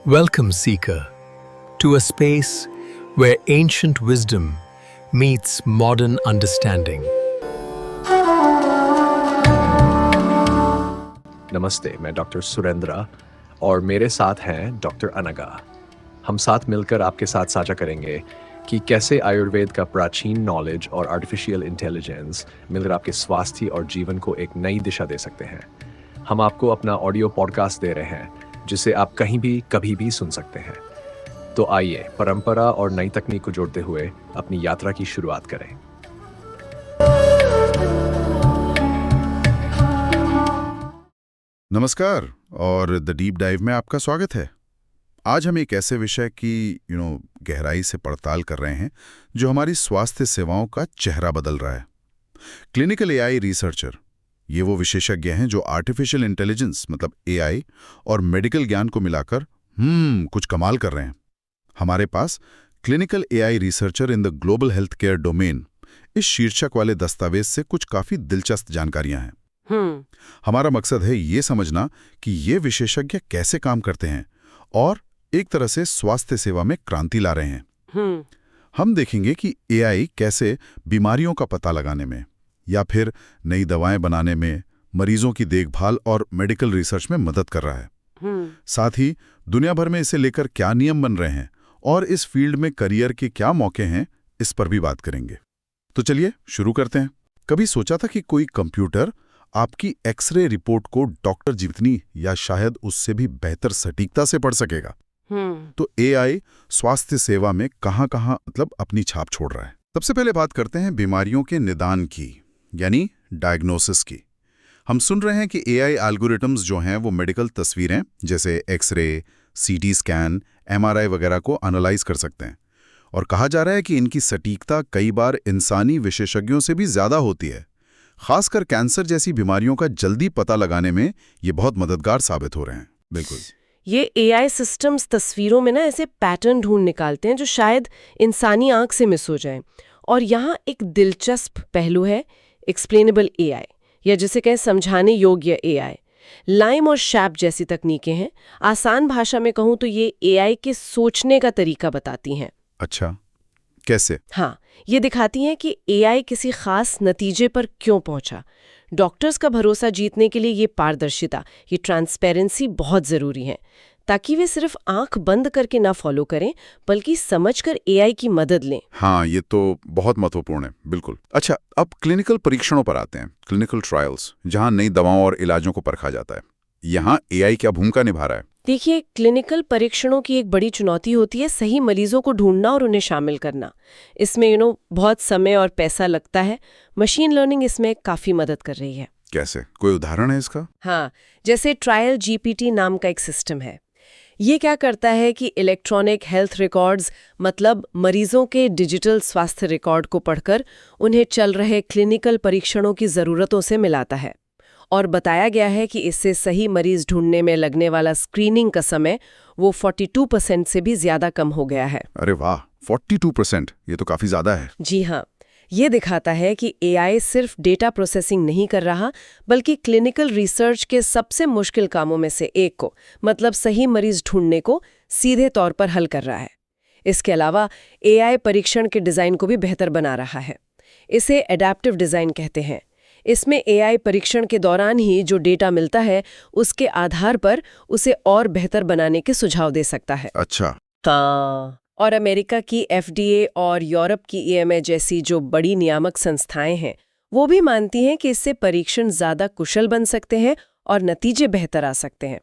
Welcome, Seeker, to a space where ancient wisdom meets modern understanding. नमस्ते, मैं doctor Surendra और मेरे साथ हैं डॉक्टर अनगा। हम साथ मिलकर आपके साथ साझा करेंगे कि कैसे आयुर्वेद का प्राचीन नॉलेज और आर्टिफिशियल इंटेलिजेंस मिलकर आपके स्वास्थ्य और जीवन को एक नई दिशा दे सकते हैं। हम आपको अपना ऑडियो पॉडकास्ट दे रहे हैं जिसे आप कहीं भी कभी भी सुन सकते हैं। तो आइए परंपरा और नई तकनीक को जोड़ते हुए अपनी यात्रा की शुरुआत करें। नमस्कार और द डीप डाइव में आपका स्वागत है। आज हम एक ऐसे विषय की गहराई से पड़ताल कर रहे हैं जो हमारी स्वास्थ्य सेवाओं का चेहरा बदल रहा है। क्लिनिकल एआई रिसर्चर, ये वो विशेषज्ञ हैं जो आर्टिफिशियल इंटेलिजेंस मतलब एआई और मेडिकल ज्ञान को मिलाकर कुछ कमाल कर रहे हैं। हमारे पास clinical AI researcher in the global health care domain इस शीर्षक वाले दस्तावेज से कुछ काफी दिलचस्प जानकारियां हैं। हमारा मकसद है ये समझना कि ये विशेषज्ञ कैसे काम करते हैं और एक तरह से स्वास्थ्य सेवा में क्रांति ला रहे हैं। हम देखेंगे कि एआई कैसे बीमारियों का पता लगाने में या फिर नई दवाएं बनाने में, मरीजों की देखभाल और मेडिकल रिसर्च में मदद कर रहा है। साथ ही दुनिया भर में इसे लेकर क्या नियम बन रहे हैं और इस फील्ड में करियर के क्या मौके हैं, इस पर भी बात करेंगे। तो चलिए शुरू करते हैं। कभी सोचा था कि कोई कंप्यूटर आपकी एक्सरे रिपोर्ट को डॉक्टर जितनी या शायद उससे भी बेहतर सटीकता से पढ़ सकेगा? तो एआई स्वास्थ्य सेवा में कहां-कहां अपनी छाप छोड़ रहा है। सबसे पहले बात करते हैं बीमारियों के निदान की, यानी डायग्नोसिस की। हम सुन रहे हैं कि एआई एल्गोरिथम्स जो हैं वो मेडिकल तस्वीरें जैसे एक्सरे, सीटी स्कैन, एमआरआई वगैरह को एनालाइज कर सकते हैं और कहा जा रहा है कि इनकी सटीकता कई बार इंसानी विशेषज्ञों से भी ज्यादा होती है। खासकर कैंसर जैसी बीमारियों का जल्दी पता लगाने में ये बहुत मददगार साबित हो रहे हैं। बिल्कुल, ये एआई सिस्टम्स तस्वीरों में ऐसे पैटर्न ढूंढ निकालते हैं जो शायद इंसानी आंख से मिस हो जाएं। और यहाँ एक दिलचस्प पहलू है एक्सप्लेनेबल एआई, या जिसे कहें समझाने योग्य एआई। लाइम और शैप जैसी तकनीकें हैं। आसान भाषा में कहूँ तो ये एआई के सोचने का तरीका बताती हैं। अच्छा, कैसे? हाँ, ये दिखाती हैं कि एआई किसी खास नतीजे पर क्यों पहुंचा। डॉक्टर्स का भरोसा जीतने के लिए ये पारदर्शिता, ये ट्रांसपेरेंसी बहुत ज़रूरी है, ताकि वे सिर्फ आंख बंद करके ना फॉलो करें बल्कि समझकर एआई की मदद लें। हाँ, ये तो बहुत महत्वपूर्ण है। बिल्कुल। अच्छा, अब क्लिनिकल परीक्षणों पर आते हैं, क्लिनिकल ट्रायल्स, जहां नई दवाओं और इलाजों को परखा जाता है। यहाँ एआई क्या भूमिका निभा रहा है? देखिए, क्लिनिकल परीक्षणों की एक बड़ी चुनौती होती है सही मरीजों को ढूंढना और उन्हें शामिल करना। इसमें बहुत समय और पैसा लगता है। मशीन लर्निंग इसमें काफ़ी मदद कर रही है। कैसे? कोई उदाहरण है इसका? हाँ, जैसे ट्रायल जीपीटी नाम का एक सिस्टम है। ये क्या करता है कि इलेक्ट्रॉनिक हेल्थ रिकॉर्ड्स मतलब मरीजों के डिजिटल स्वास्थ्य रिकॉर्ड को पढ़कर उन्हें चल रहे क्लिनिकल परीक्षणों की ज़रूरतों से मिलाता है। और बताया गया है कि इससे सही मरीज ढूंढने में लगने वाला स्क्रीनिंग का समय वो 42% से भी ज़्यादा कम हो गया है। अरे वाह, 42%! ये तो काफ़ी ज़्यादा है। जी हाँ, ये दिखाता है कि एआई सिर्फ डेटा प्रोसेसिंग नहीं कर रहा, बल्कि क्लिनिकल रिसर्च के सबसे मुश्किल कामों में से एक को, मतलब सही मरीज ढूंढने को, सीधे तौर पर हल कर रहा है। इसके अलावा एआई परीक्षण के डिज़ाइन को भी बेहतर बना रहा है। इसे एडैप्टिव डिज़ाइन कहते हैं। इसमें एआई परीक्षण के दौरान ही जो डेटा मिलता है उसके आधार पर उसे और बेहतर बनाने के सुझाव दे सकता है। अच्छा। और अमेरिका की एफडीए और यूरोप की ईएमए जैसी जो बड़ी नियामक संस्थाएं हैं, वो भी मानती हैं कि इससे परीक्षण ज़्यादा कुशल बन सकते हैं और नतीजे बेहतर आ सकते हैं।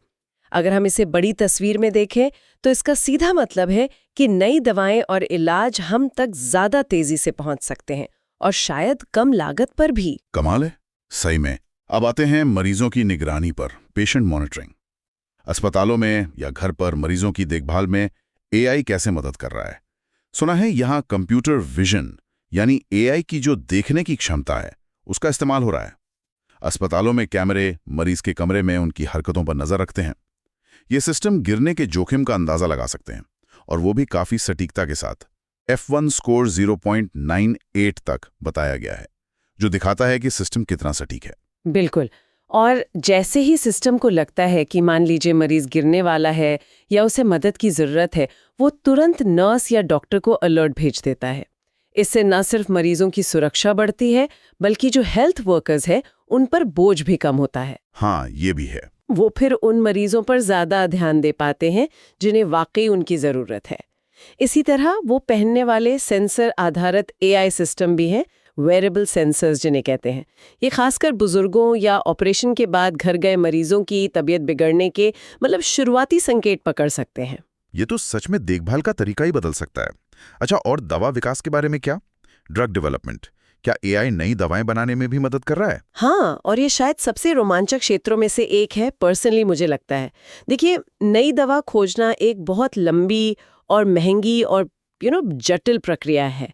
अगर हम इसे बड़ी तस्वीर में देखें तो इसका सीधा मतलब है कि नई दवाएं और इलाज हम तक ज़्यादा तेज़ी से पहुंच सकते हैं और शायद कम लागत पर भी। कमाल है, सही में। अब आते हैं मरीजों की निगरानी पर, पेशेंट मॉनिटरिंग। अस्पतालों में या घर पर मरीजों की देखभाल में एआई कैसे मदद कर रहा है? सुना है यहाँ कंप्यूटर विजन यानी एआई की जो देखने की क्षमता है उसका इस्तेमाल हो रहा है। अस्पतालों में कैमरे मरीज के कमरे में उनकी हरकतों पर नजर रखते हैं। ये सिस्टम गिरने के जोखिम का अंदाजा लगा सकते हैं और वो भी काफी सटीकता के साथ। F1 स्कोर 0.98 तक बताया गया है, जो दिखाता है कि सिस्टम कितना सटीक है। बिल्कुल। और जैसे ही सिस्टम को लगता है कि मान लीजिए मरीज गिरने वाला है या उसे मदद की ज़रूरत है, वो तुरंत नर्स या डॉक्टर को अलर्ट भेज देता है। इससे न सिर्फ मरीजों की सुरक्षा बढ़ती है, बल्कि जो हेल्थ वर्कर्स हैं, उन पर बोझ भी कम होता है। हाँ, ये भी है। वो फिर उन मरीजों पर ज़्यादा ध्यान दे पाते हैं जिन्हें वाकई उनकी ज़रूरत है। इसी तरह वो पहनने वाले सेंसर आधारित AI सिस्टम भी हैं, वेरेबल सेंसर्स जिन्हें कहते हैं। ये खासकर बुजुर्गों या ऑपरेशन के बाद घर गए मरीजों की तबीयत बिगड़ने के शुरुआती संकेत पकड़ सकते हैं। ये तो सच में देखभाल का तरीका ही बदल सकता है। अच्छा, और दवा विकास के बारे में क्या? ड्रग डेवलपमेंट, क्या AI नई दवाएं बनाने में भी मदद कर रहा है? हाँ, और ये शायद सबसे रोमांचक क्षेत्रों में से एक है, पर्सनली मुझे लगता है। देखिए, नई दवा खोजना एक बहुत लंबी और महंगी और जटिल प्रक्रिया है।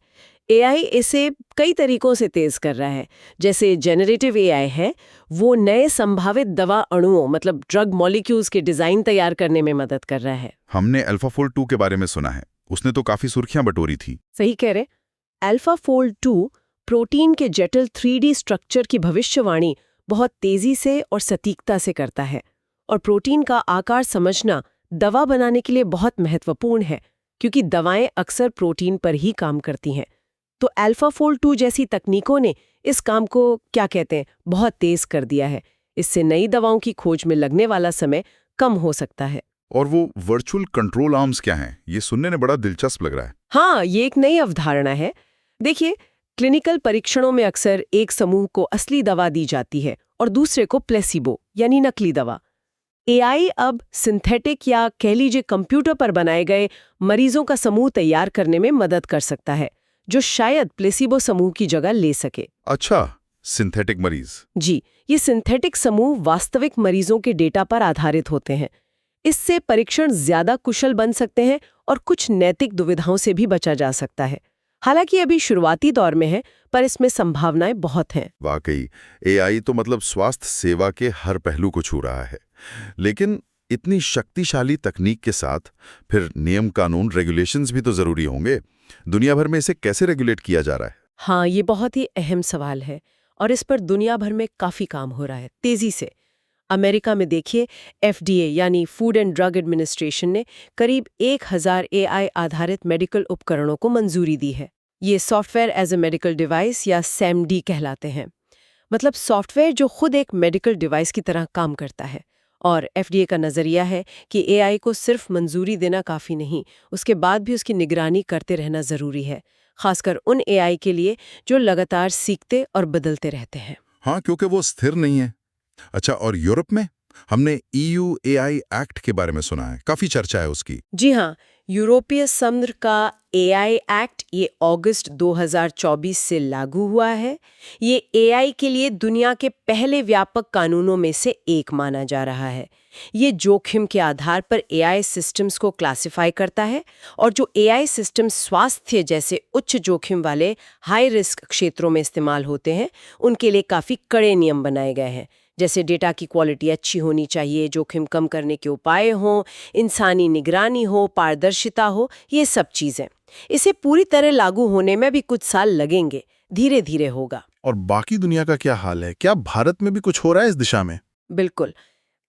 AI इसे कई तरीकों से तेज कर रहा है। जैसे जेनरेटिव AI है, वो नए संभावित दवा अणुओं ड्रग मॉलिक्यूल्स के डिजाइन तैयार करने में मदद कर रहा है। हमने अल्फाफोल्ड 2 के बारे में सुना है, उसने तो काफी सुर्खियां बटोरी थी। सही कह रहे। अल्फाफोल्ड 2 प्रोटीन के जटिल 3D स्ट्रक्चर की भविष्यवाणी बहुत तेजी से और सटीकता से करता है। और प्रोटीन का आकार समझना दवा बनाने के लिए बहुत महत्वपूर्ण है, क्योंकि दवाएं अक्सर प्रोटीन पर ही काम करती हैं। तो अल्फाफोल्ड 2 जैसी तकनीकों ने इस काम को बहुत तेज कर दिया है। इससे नई दवाओं की खोज में लगने वाला समय कम हो सकता है। और वो वर्चुअल कंट्रोल आर्म्स क्या हैं? ये सुनने में बड़ा दिलचस्प लग रहा है। हाँ, ये एक नई अवधारणा है। देखिए, क्लिनिकल परीक्षणों में अक्सर एक समूह को असली दवा दी जाती है और दूसरे को प्लेसिबो यानी नकली दवा। AI अब सिंथेटिक या कह लीजिए कंप्यूटर पर बनाए गए मरीजों का समूह तैयार करने में मदद कर सकता है, जो शायद प्लेसिबो समूह की जगह ले सके। अच्छा, सिंथेटिक मरीज। जी, ये सिंथेटिक समूह वास्तविक मरीजों के डेटा पर आधारित होते हैं। इससे परीक्षण ज्यादा कुशल बन सकते हैं और कुछ नैतिक दुविधाओं से भी बचा जा सकता है। हालांकि अभी शुरुआती दौर में है, पर इसमें संभावनाएं बहुत हैं। वाकई AI तो स्वास्थ्य सेवा के हर पहलू को छू रहा है। लेकिन इतनी शक्तिशाली तकनीक के साथ फिर नियम, कानून, रेगुलेशंस भी तो जरूरी होंगे। दुनिया भर में इसे कैसे रेगुलेट किया जा रहा है? हाँ, ये बहुत ही अहम सवाल है और इस पर दुनिया भर में काफी काम हो रहा है, तेजी से। अमेरिका में देखिए, FDA यानी फूड एंड ड्रग एडमिनिस्ट्रेशन ने करीब 1000 AI आधारित मेडिकल उपकरणों को मंजूरी दी है। ये software as a medical device या SAMD कहलाते हैं। सॉफ्टवेयर जो खुद एक मेडिकल डिवाइस की तरह काम करता है। और FDA का नजरिया है कि AI को सिर्फ मंजूरी देना काफी नहीं, उसके बाद भी उसकी निगरानी करते रहना जरूरी है, खासकर उन AI के लिए जो लगातार सीखते और बदलते रहते हैं। हाँ, क्योंकि वो स्थिर नहीं है। अच्छा, और यूरोप में हमने EU AI एक्ट के बारे में सुना है, काफी चर्चा है उसकी। जी हाँ, यूरोपीय संघ का AI एक्ट ये अगस्त 2024 से लागू हुआ है। ये AI के लिए दुनिया के पहले व्यापक कानूनों में से एक माना जा रहा है। ये जोखिम के आधार पर AI सिस्टम्स को क्लासिफाई करता है और जो AI सिस्टम स्वास्थ्य जैसे उच्च जोखिम वाले हाई रिस्क क्षेत्रों में इस्तेमाल होते हैं, उनके लिए काफी कड़े नियम बनाए गए हैं। जैसे डेटा की क्वालिटी अच्छी होनी चाहिए, जोखिम कम करने के उपाय हों, इंसानी निगरानी हो, पारदर्शिता हो, ये सब चीजें। इसे पूरी तरह लागू होने में भी कुछ साल लगेंगे, धीरे धीरे होगा। और बाकी दुनिया का क्या हाल है? क्या भारत में भी कुछ हो रहा है इस दिशा में? बिल्कुल।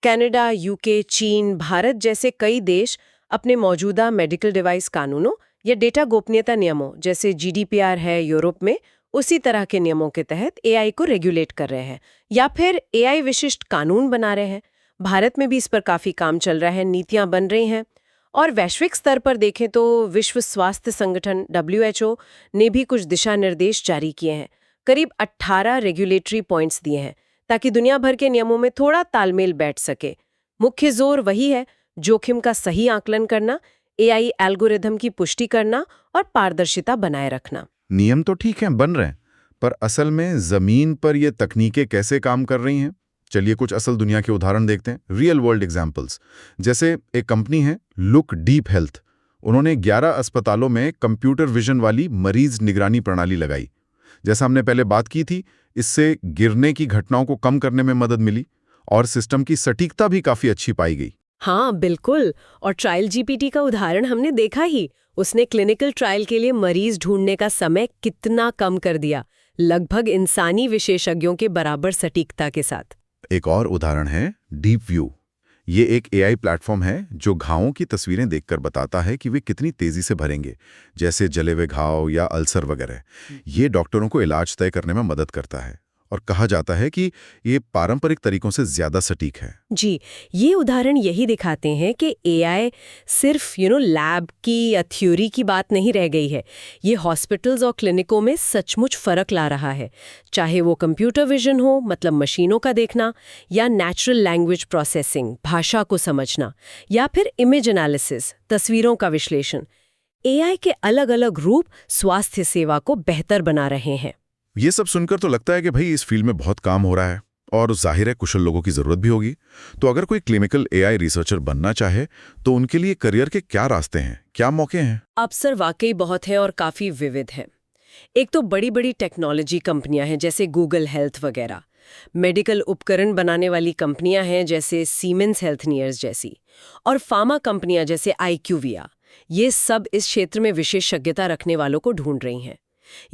कनाडा, UK, चीन, भारत जैसे कई देश अपने मौजूदा मेडिकल डिवाइस कानूनों या डेटा गोपनीयता नियमों जैसे GDPR है यूरोप में, उसी तरह के नियमों के तहत AI को रेगुलेट कर रहे हैं या फिर AI विशिष्ट कानून बना रहे हैं। भारत में भी इस पर काफी काम चल रहा है, नीतियां बन रही हैं। और वैश्विक स्तर पर देखें तो विश्व स्वास्थ्य संगठन WHO ने भी कुछ दिशा निर्देश जारी किए हैं, करीब 18 रेगुलेटरी पॉइंट्स दिए हैं ताकि दुनिया भर के नियमों में थोड़ा तालमेल बैठ सके। मुख्य जोर वही है, जोखिम का सही आकलन करना, AI एल्गोरिथम की पुष्टि करना और पारदर्शिता बनाए रखना। नियम तो ठीक हैं, बन रहे हैं, पर असल में जमीन पर ये तकनीकें कैसे काम कर रही हैं? चलिए कुछ असल दुनिया के उदाहरण देखते हैं, रियल वर्ल्ड एग्जाम्पल्स। जैसे एक कंपनी है लुक डीप हेल्थ, उन्होंने 11 अस्पतालों में कंप्यूटर विजन वाली मरीज निगरानी प्रणाली लगाई। जैसा हमने पहले बात की थी, इससे गिरने की घटनाओं को कम करने में मदद मिली और सिस्टम की सटीकता भी काफी अच्छी पाई गई। हाँ बिल्कुल, और ट्रायल GPT का उदाहरण हमने देखा ही। उसने क्लिनिकल ट्रायल के लिए मरीज ढूंढने का समय कितना कम कर दिया, लगभग इंसानी विशेषज्ञों के बराबर सटीकता के साथ। एक और उदाहरण है डीप व्यू। ये एक एआई प्लेटफॉर्म है जो घावों की तस्वीरें देखकर बताता है कि वे कितनी तेजी से भरेंगे, जैसे जले हुए घाव या अल्सर वगैरह। ये डॉक्टरों को इलाज तय करने में मदद करता है और कहा जाता है कि ये पारंपरिक तरीकों से ज्यादा सटीक है। जी, ये उदाहरण यही दिखाते हैं कि एआई सिर्फ लैब की या थ्योरी की बात नहीं रह गई है। ये हॉस्पिटल्स और क्लिनिकों में सचमुच फर्क ला रहा है, चाहे वो कंप्यूटर विजन हो, मतलब मशीनों का देखना, या नेचुरल लैंग्वेज प्रोसेसिंग, भाषा को समझना, या फिर इमेज एनालिसिस, तस्वीरों का विश्लेषण। एआई के अलग-अलग रूप स्वास्थ्य सेवा को बेहतर बना रहे हैं। ये सब सुनकर तो लगता है कि भाई इस फील्ड में बहुत काम हो रहा है और जाहिर है कुशल लोगों की जरूरत भी होगी। तो अगर कोई क्लिनिकल एआई रिसर्चर बनना चाहे तो उनके लिए करियर के क्या रास्ते हैं, क्या मौके हैं? अवसर वाकई बहुत है और काफी विविध है। एक तो बड़ी-बड़ी टेक्नोलॉजी कंपनियां हैं जैसे गूगल हेल्थ वगैरह, मेडिकल उपकरण बनाने वाली कंपनियां हैं जैसे सीमेंस हेल्थनियर्स जैसी, और फार्मा कंपनियां जैसे IQVIA। ये सब इस क्षेत्र में विशेषज्ञता रखने वालों को ढूंढ रही हैं।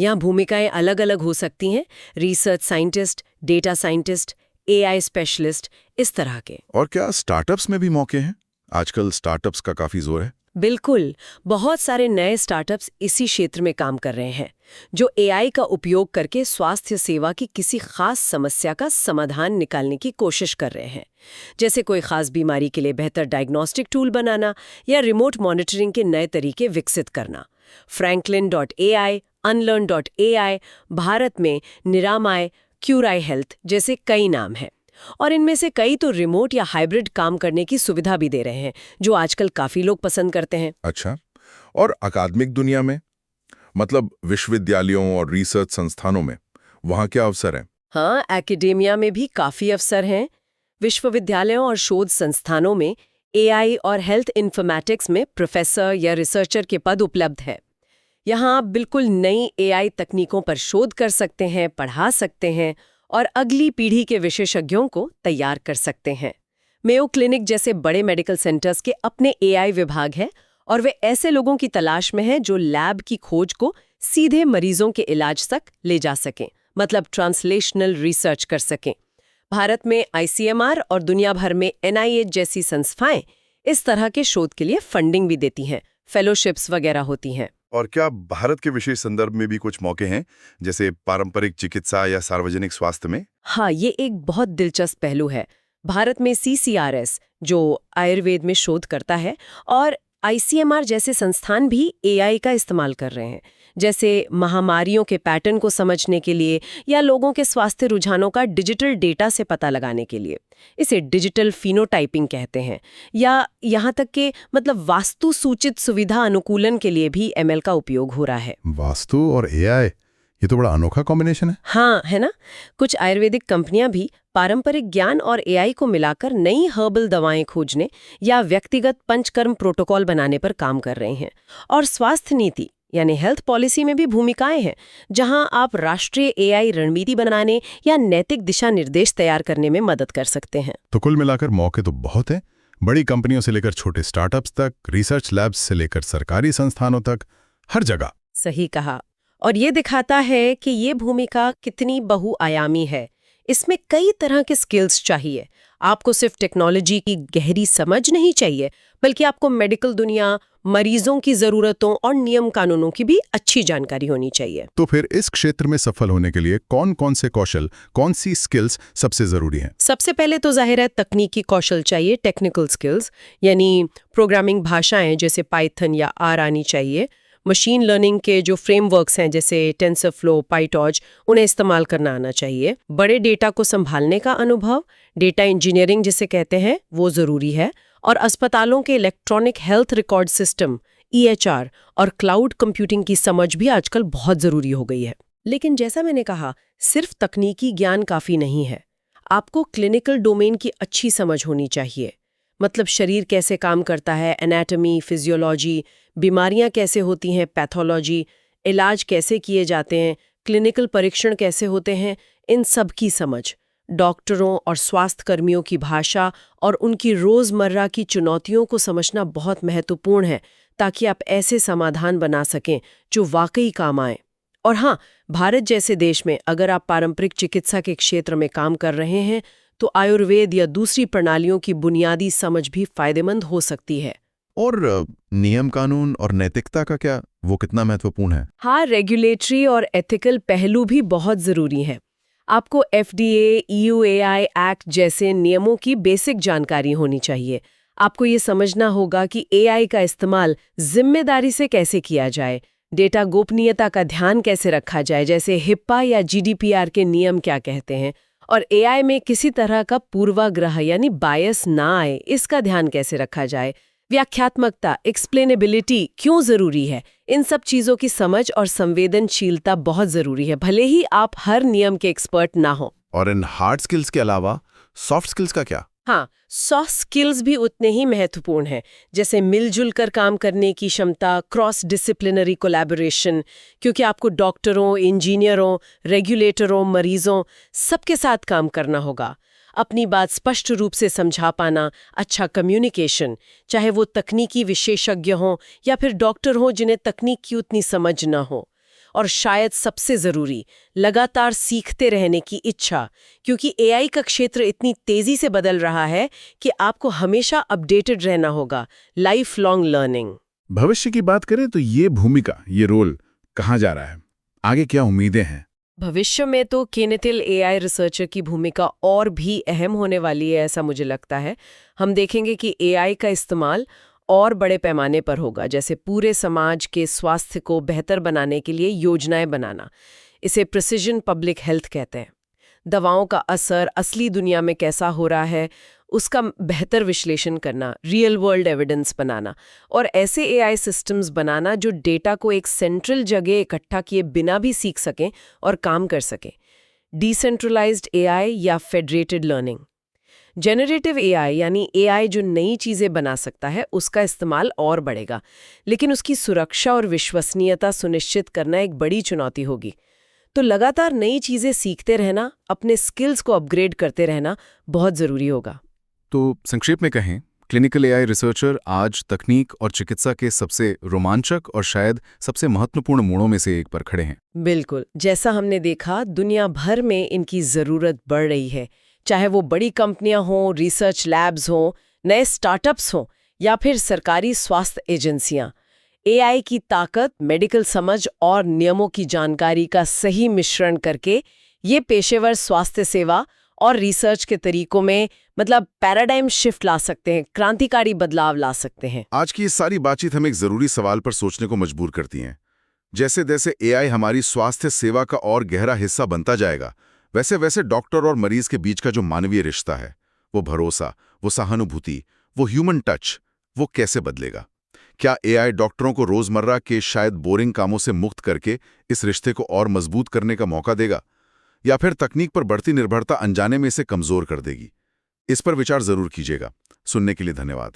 यहाँ भूमिकाएं अलग-अलग हो सकती हैं, research scientist, data scientist, AI specialist, इस तरह के। और क्या स्टार्टअप्स में भी मौके हैं? आजकल स्टार्टअप्स का काफी जोर है। बिल्कुल, बहुत सारे नए स्टार्टअप्स इसी क्षेत्र में काम कर रहे हैं, जो एआई का उपयोग करके स्वास्थ्य सेवा की किसी खास समस्या का समाधान निकालने की कोशिश कर रहे हैं। जैसे कोई खास बीमारी के लिए बेहतर डायग्नोस्टिक टूल बनाना या रिमोट मॉनिटरिंग के नए तरीके विकसित करना। Franklin.ai, Unlearn.ai, भारत में निरामय, क्यूराई हेल्थ जैसे कई नाम हैं। और इनमें से कई तो रिमोट या हाइब्रिड काम करने की सुविधा भी दे रहे हैं, जो आजकल काफी लोग पसंद करते हैं। अच्छा, और अकादमिक दुनिया में, मतलब विश्वविद्यालयों और रिसर्च संस्थानों में, वहाँ क्या अवसर है? हाँ, एकेडेमिया में भी काफी अवसर हैं। विश्वविद्यालयों और शोध संस्थानों में एआई और हेल्थ इन्फॉर्मेटिक्स में प्रोफेसर या रिसर्चर के पद उपलब्ध है। यहाँ आप बिल्कुल नई एआई तकनीकों पर शोध कर सकते हैं, पढ़ा सकते हैं और अगली पीढ़ी के विशेषज्ञों को तैयार कर सकते हैं। मेयो क्लिनिक जैसे बड़े मेडिकल सेंटर्स के अपने एआई विभाग है और वे ऐसे लोगों की तलाश में हैं जो लैब की खोज को सीधे मरीजों के इलाज तक ले जा सकें, मतलब ट्रांसलेशनल रिसर्च कर सकें। भारत में ICMR और दुनिया भर में NIH जैसी संस्थाएं इस तरह के शोध के लिए फंडिंग भी देती हैं, फेलोशिप्स वगैरह होती हैं। और क्या भारत के विशेष संदर्भ में भी कुछ मौके हैं, जैसे पारंपरिक चिकित्सा या सार्वजनिक स्वास्थ्य में? हाँ, ये एक बहुत दिलचस्प पहलू है। भारत में CCRS, जो आयुर्वेद में शोध करता है, और ICMR जैसे संस्थान भी एआई का इस्तेमाल कर रहे हैं, जैसे महामारियों के पैटर्न को समझने के लिए या लोगों के स्वास्थ्य रुझानों का डिजिटल डेटा से पता लगाने के लिए। इसे डिजिटल फिनोटाइपिंग कहते हैं, या यहाँ तक कि मतलब वास्तु सूचित सुविधा अनुकूलन के लिए भी ML का उपयोग हो रहा है। वास्तु और एआई, ये तो बड़ा अनोखा कॉम्बिनेशन है। हाँ, है ना? कुछ आयुर्वेदिक कंपनियां भी पारंपरिक ज्ञान और एआई को मिलाकर नई हर्बल दवाएं खोजने या व्यक्तिगत पंचकर्म प्रोटोकॉल बनाने पर काम कर रहे हैं। और स्वास्थ्य नीति यानी हेल्थ पॉलिसी में भी भूमिकाएं हैं, जहां आप राष्ट्रीय एआई रणनीति बनाने या नैतिक दिशा निर्देश तैयार करने में मदद कर सकते हैं। तो कुल मिलाकर मौके तो बहुत है, बड़ी कंपनियों से लेकर छोटे स्टार्टअप्स तक, रिसर्च लैब्स से लेकर सरकारी संस्थानों तक, हर जगह। सही कहा। और ये दिखाता है कि ये भूमिका कितनी बहुआयामी है। इसमें कई तरह के स्किल्स चाहिए। आपको सिर्फ टेक्नोलॉजी की गहरी समझ नहीं चाहिए, बल्कि आपको मेडिकल दुनिया, मरीजों की जरूरतों और नियम कानूनों की भी अच्छी जानकारी होनी चाहिए। तो फिर इस क्षेत्र में सफल होने के लिए कौन-कौन से कौशल, कौन सी स्किल्स सबसे जरूरी हैं? सबसे पहले तो जाहिर है तकनीकी कौशल चाहिए, टेक्निकल स्किल्स, यानी प्रोग्रामिंग भाषाएं जैसे पाइथन या R आनी चाहिए। मशीन लर्निंग के जो फ्रेमवर्क्स हैं जैसे टेंसरफ्लो, पाइटॉर्च, उन्हें इस्तेमाल करना आना चाहिए। बड़े डेटा को संभालने का अनुभव, डेटा इंजीनियरिंग जिसे कहते हैं, वो ज़रूरी है। और अस्पतालों के electronic health record system EHR और क्लाउड कंप्यूटिंग की समझ भी आजकल बहुत ज़रूरी हो गई है। लेकिन जैसा मैंने कहा, सिर्फ तकनीकी ज्ञान काफ़ी नहीं है। आपको क्लिनिकल डोमेन की अच्छी समझ होनी चाहिए, मतलब शरीर कैसे काम करता है, एनाटॉमी, फिजियोलॉजी, बीमारियां कैसे होती हैं, पैथोलॉजी, इलाज कैसे किए जाते हैं, क्लिनिकल परीक्षण कैसे होते हैं, इन सब की समझ। डॉक्टरों और स्वास्थ्य कर्मियों की भाषा और उनकी रोज़मर्रा की चुनौतियों को समझना बहुत महत्वपूर्ण है, ताकि आप ऐसे समाधान बना सकें जो वाकई काम आए। और हाँ, भारत जैसे देश में अगर आप पारंपरिक चिकित्सा के क्षेत्र में काम कर रहे हैं, तो आयुर्वेद या दूसरी प्रणालियों की बुनियादी समझ भी फायदेमंद हो सकती है। और नियम कानून और नैतिकता का क्या, वो कितना महत्वपूर्ण है? हाँ, रेगुलेटरी और एथिकल पहलू भी बहुत ज़रूरी हैं। आपको FDA, EUAI एक्ट जैसे नियमों की बेसिक जानकारी होनी चाहिए। आपको ये समझना होगा कि AI का इस्तेमाल जिम्मेदारी से कैसे किया जाए, डेटा गोपनीयता का ध्यान कैसे रखा जाए, जैसे हिप्पा या GDPR के नियम क्या कहते हैं, और AI में किसी तरह का पूर्वाग्रह यानी बायस ना आए, इसका ध्यान कैसे रखा जाए। व्याख्यात्मकता, एक्सप्लेनेबिलिटी क्यों ज़रूरी है, इन सब चीज़ों की समझ और संवेदनशीलता बहुत ज़रूरी है, भले ही आप हर नियम के एक्सपर्ट ना हो। और इन हार्ड स्किल्स के अलावा सॉफ्ट स्किल्स का क्या? हाँ, सॉफ्ट स्किल्स भी उतने ही महत्वपूर्ण हैं, जैसे मिलजुल कर काम करने की क्षमता, क्रॉस डिसिप्लिनरी कोलैबोरेशन, क्योंकि आपको डॉक्टरों, इंजीनियरों, रेगुलेटरों, मरीजों सबके साथ काम करना होगा। अपनी बात स्पष्ट रूप से समझा पाना, अच्छा कम्युनिकेशन, चाहे वो तकनीकी विशेषज्ञ हों या फिर डॉक्टर हों जिन्हें तकनीक की उतनी समझ न हो। और शायद सबसे ज़रूरी, लगातार सीखते रहने की इच्छा, क्योंकि AI का क्षेत्र इतनी तेज़ी से बदल रहा है कि आपको हमेशा अपडेटेड रहना होगा। Life long learning. भविष्य की बात करें तो ये भूमिका, ये रोल कहाँ जा रहा है? आगे क्या उम्मीदें हैं? भविष्य में तो केनेथिल AI रिसर्चर की भूमिका और भी अहम होने वाली है, ऐसा मुझे लगता है। हम देखेंगे कि AI का इस्तेमाल और बड़े पैमाने पर होगा, जैसे पूरे समाज के स्वास्थ्य को बेहतर बनाने के लिए योजनाएं बनाना। इसे प्रिसिजन पब्लिक हेल्थ कहते हैं। दवाओं का असर असली दुनिया में कैसा हो रहा है, उसका बेहतर विश्लेषण करना, रियल वर्ल्ड एविडेंस बनाना, और ऐसे AI सिस्टम्स बनाना जो डेटा को एक सेंट्रल जगह इकट्ठा किए बिना भी सीख सकें और काम कर सकें। डिसेंट्रलाइज्ड AI या फेडरेटेड लर्निंग। जेनरेटिव AI यानी AI जो नई चीज़ें बना सकता है, उसका इस्तेमाल और बढ़ेगा, लेकिन उसकी सुरक्षा और विश्वसनीयता सुनिश्चित करना एक बड़ी चुनौती होगी। तो लगातार नई चीज़ें सीखते रहना, अपने स्किल्स को अपग्रेड करते रहना बहुत ज़रूरी होगा। तो संक्षेप में कहें, क्लिनिकल AI रिसर्चर आज तकनीक और चिकित्सा के सबसे रोमांचक और शायद सबसे महत्वपूर्ण मोड़ों में से एक पर खड़े हैं। बिल्कुल, जैसा हमने देखा, दुनिया भर में इनकी ज़रूरत बढ़ रही है, चाहे वो बड़ी कंपनियां हों, रिसर्च लैब्स हों, नए स्टार्टअप्स हों या फिर सरकारी स्वास्थ्य एजेंसियां। AI की ताकत, मेडिकल समझ और नियमों की जानकारी का सही मिश्रण करके ये पेशेवर स्वास्थ्य सेवा और रिसर्च के तरीकों में पैराडाइम शिफ्ट ला सकते हैं, क्रांतिकारी बदलाव ला सकते हैं। आज की ये सारी बातचीत हमें एक जरूरी सवाल पर सोचने को मजबूर करती है। जैसे जैसे AI हमारी स्वास्थ्य सेवा का और गहरा हिस्सा बनता जाएगा, वैसे वैसे डॉक्टर और मरीज के बीच का जो मानवीय रिश्ता है, वो भरोसा, वो सहानुभूति, वो ह्यूमन टच, वो कैसे बदलेगा? क्या AI डॉक्टरों को रोजमर्रा के शायद बोरिंग कामों से मुक्त करके इस रिश्ते को और मजबूत करने का मौका देगा, या फिर तकनीक पर बढ़ती निर्भरता अनजाने में इसे कमजोर कर देगी? इस पर विचार जरूर कीजिएगा। सुनने के लिए धन्यवाद।